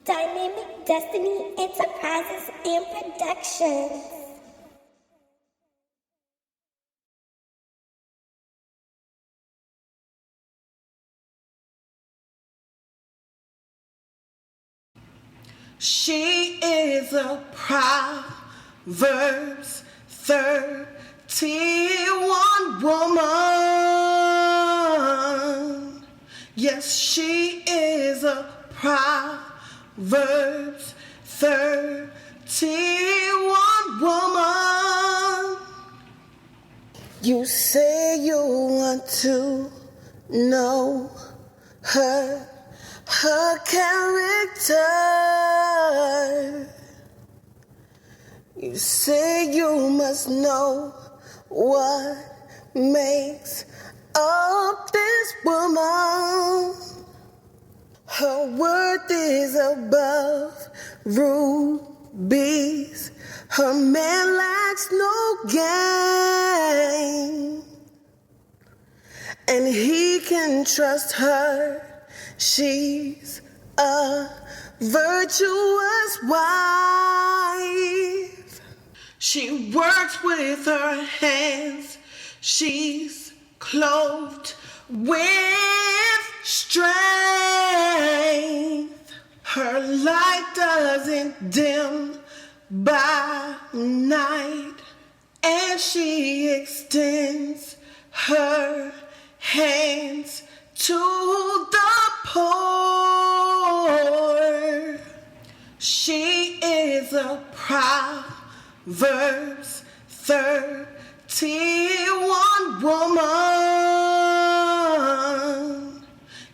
Dynamic Destiny Enterprises and Productions. She is a Proverbs 31 woman. Yes, she is a Proverbs 31 woman. You say you want to know her character. You say you must know what makes up this woman. Her worth is above rubies. Her man lacks no gain, and he can trust her. She's a virtuous wife. She works with her hands. She's clothed with strength. Her light doesn't dim by night, and she extends her hands to the poor. She is a Proverbs 31 woman.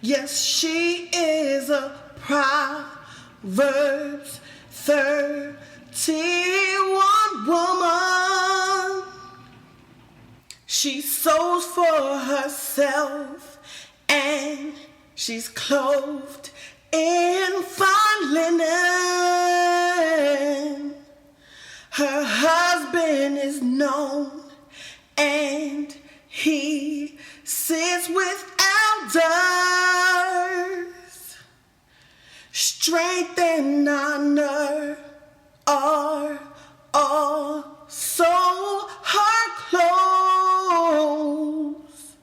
Yes, she is a Proverbs 31 woman. She sews for herself, and she's clothed in fine linen. Her husband is known, and he sits with elders. Strength and honor are also her clothes.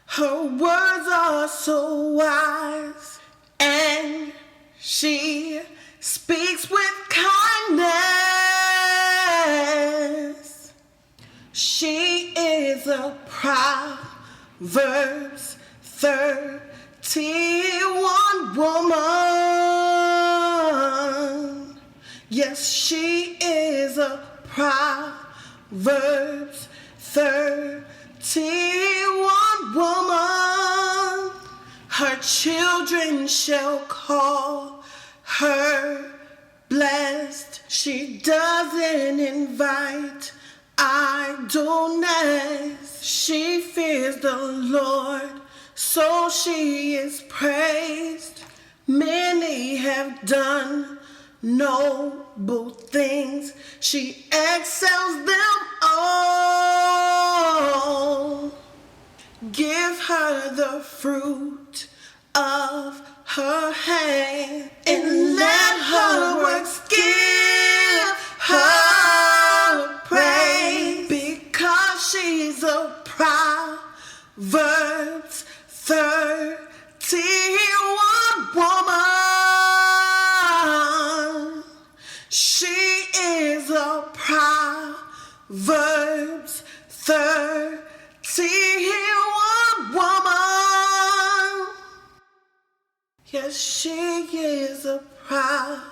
Her words are so wise, and she speaks with kindness. She is a Proverbs 31 woman. Yes, she is a Proverbs 31 woman. Her children shall call her blessed. She doesn't invite idleness. She fears the Lord, so she is praised. Many have done noble things. She excels them all. Give her the fruit of her hand, and let her works give her praise, because she's a Proverbs 31 woman. She is a Proverbs 31 woman. Yes, she is a Proverbs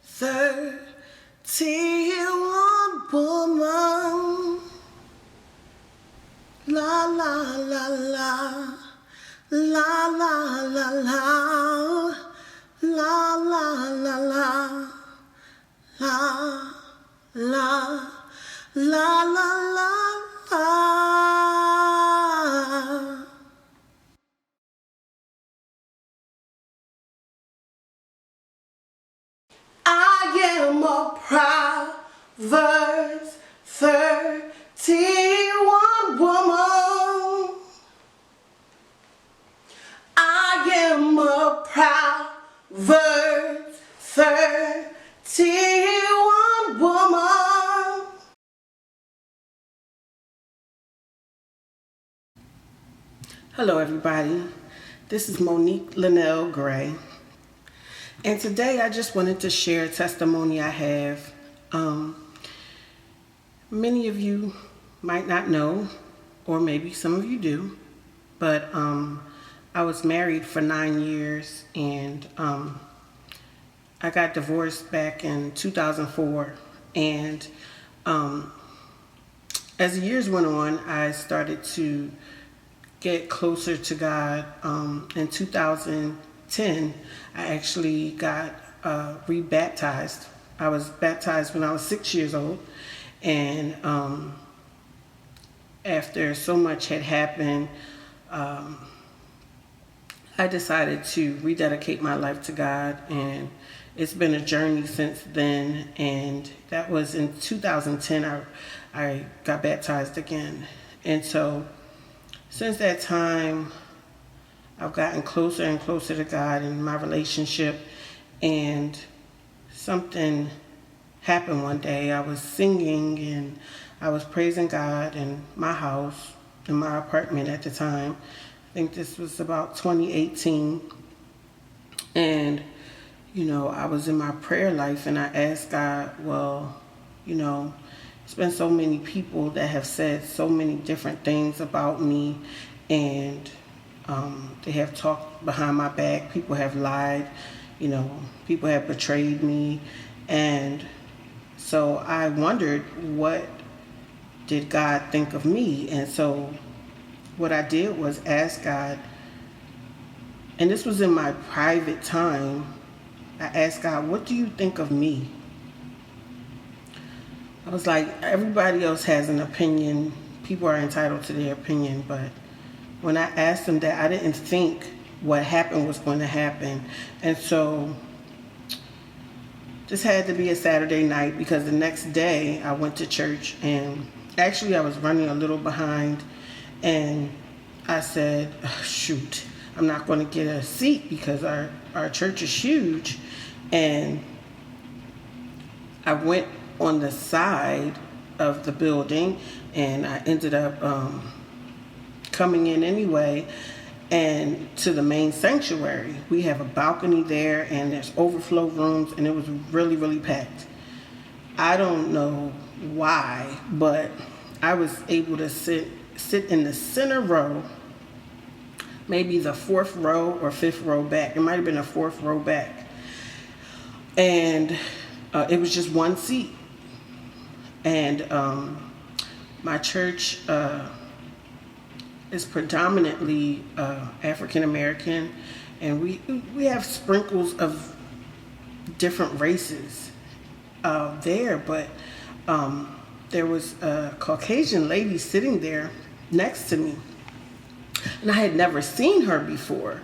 31 woman. La la la la, la la la la, la la la la, la la la la la. I am a Proverbs 31 woman. I am a proud Hello everybody, this is Monique Lyn Gray, and today I just wanted to share a testimony I have. Many of you might not know, or maybe some of you do, but I was married for 9 years, and I got divorced back in 2004, and as the years went on, I started to get closer to God. In 2010, I actually got rebaptized. I was baptized when I was 6 years old, and after so much had happened, I decided to rededicate my life to God, and it's been a journey since then. And that was in 2010. I got baptized again, and so since that time, I've gotten closer and closer to God in my relationship, and something happened one day. I was singing and I was praising God in my house, in my apartment at the time. I think this was about 2018. And, I was in my prayer life, and I asked God, well, it's been so many people that have said so many different things about me, and they have talked behind my back. People have lied, people have betrayed me. And so I wondered, what did God think of me? And so what I did was ask God, and this was in my private time. I asked God, what do you think of me? I was like, everybody else has an opinion. People are entitled to their opinion. But when I asked him that, I didn't think what happened was going to happen. And so this had to be a Saturday night, because the next day I went to church, and actually I was running a little behind, and I said, shoot, I'm not going to get a seat because our church is huge. And I went on the side of the building, and I ended up coming in anyway, and to the main sanctuary. We have a balcony there, and there's overflow rooms, and it was really, really packed. I don't know why, but I was able to sit in the center row, maybe the fourth row or fifth row back. It might have been a fourth row back, and it was just one seat. And my church is predominantly African American, and we have sprinkles of different races there, but there was a Caucasian lady sitting there next to me, and I had never seen her before,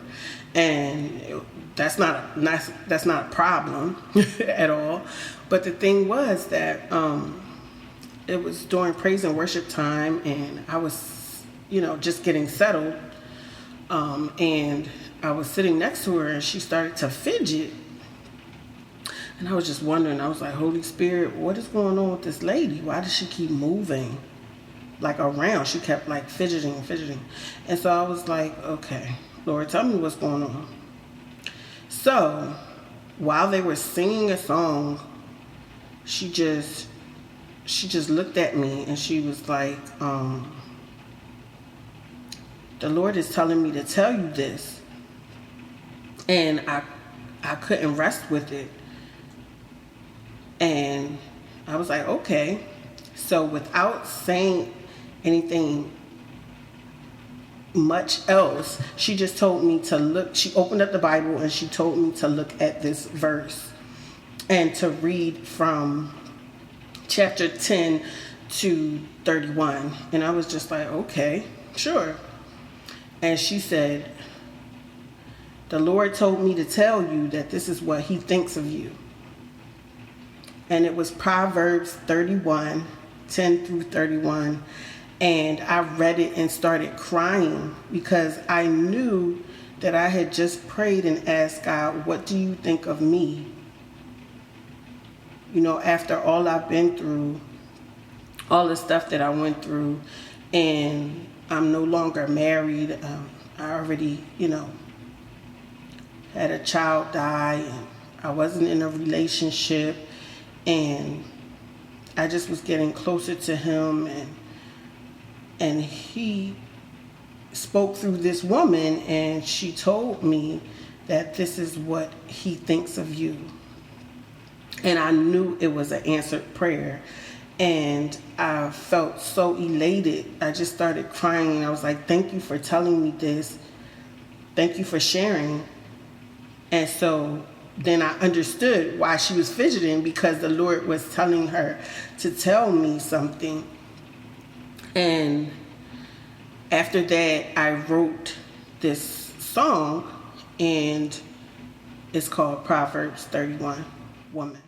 and that's not a problem at all. But the thing was that it was during praise and worship time, and I was, just getting settled. And I was sitting next to her, and she started to fidget. And I was just wondering, I was like, Holy Spirit, what is going on with this lady? Why does she keep moving around? She kept fidgeting and fidgeting. And so I was like, okay, Lord, tell me what's going on. So while they were singing a song, she just looked at me, and she was like, the Lord is telling me to tell you this. And I couldn't rest with it. And I was like, okay. So without saying anything much else, she just told me to look. She opened up the Bible, and she told me to look at this verse and to read from chapter 10 to 31. And I was just like, okay, sure. And she said, the Lord told me to tell you that this is what he thinks of you. And it was Proverbs 31, 10 through 31. And I read it and started crying, because I knew that I had just prayed and asked God, what do you think of me? After all I've been through, all the stuff that I went through, and I'm no longer married. I already, had a child die, and I wasn't in a relationship, and I just was getting closer to him, and he spoke through this woman, and she told me that this is what he thinks of you. And I knew it was an answered prayer. And I felt so elated. I just started crying. I was like, thank you for telling me this. Thank you for sharing. And so then I understood why she was fidgeting, because the Lord was telling her to tell me something. And after that, I wrote this song, and it's called Proverbs 31, Woman.